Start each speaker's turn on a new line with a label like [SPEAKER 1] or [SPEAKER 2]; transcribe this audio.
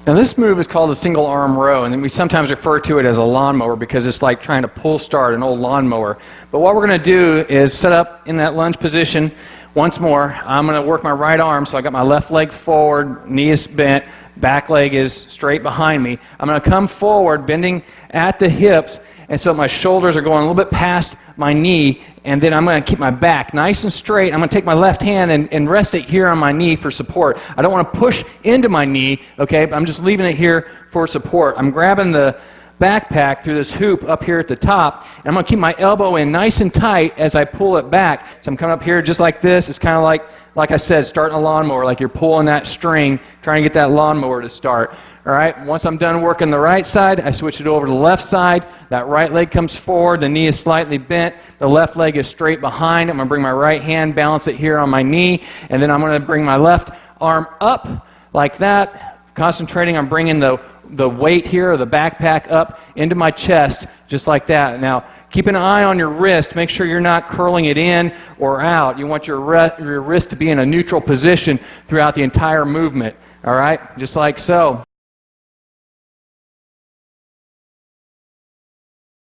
[SPEAKER 1] Now this move is called a single arm row, and we sometimes refer to it as a lawnmower because it's like trying to pull start an old lawnmower. But what we're going to do is set up in that lunge position once more. I'm going to work my right arm, so I got my left leg forward, knee is bent, back leg is straight behind me. I'm going to come forward, bending at the hips, and so my shoulders are going a little bit past my knee, and then I'm going to keep my back nice and straight. I'm going to take my left hand and rest it here on my knee for support. I don't want to push into my knee, okay, but I'm just leaving it here for support. I'm grabbing the backpack through this hoop up here at the top, and I'm going to keep my elbow in nice and tight as I pull it back. So I'm coming up here just like this. It's kind of like I said, starting a lawnmower, like you're pulling that string, trying to get that lawnmower to start. All right, once I'm done working the right side, I switch it over to the left side. That right leg comes forward, the knee is slightly bent, the left leg is straight behind. I'm going to bring my right hand, balance it here on my knee, and then I'm going to bring my left arm up like that, concentrating on bringing the weight here, or the backpack up into my chest, just like that. Now, keep an eye on your wrist. Make sure you're not curling it in or out. You want your wrist to be in a neutral position throughout the entire movement, all right? Just like so.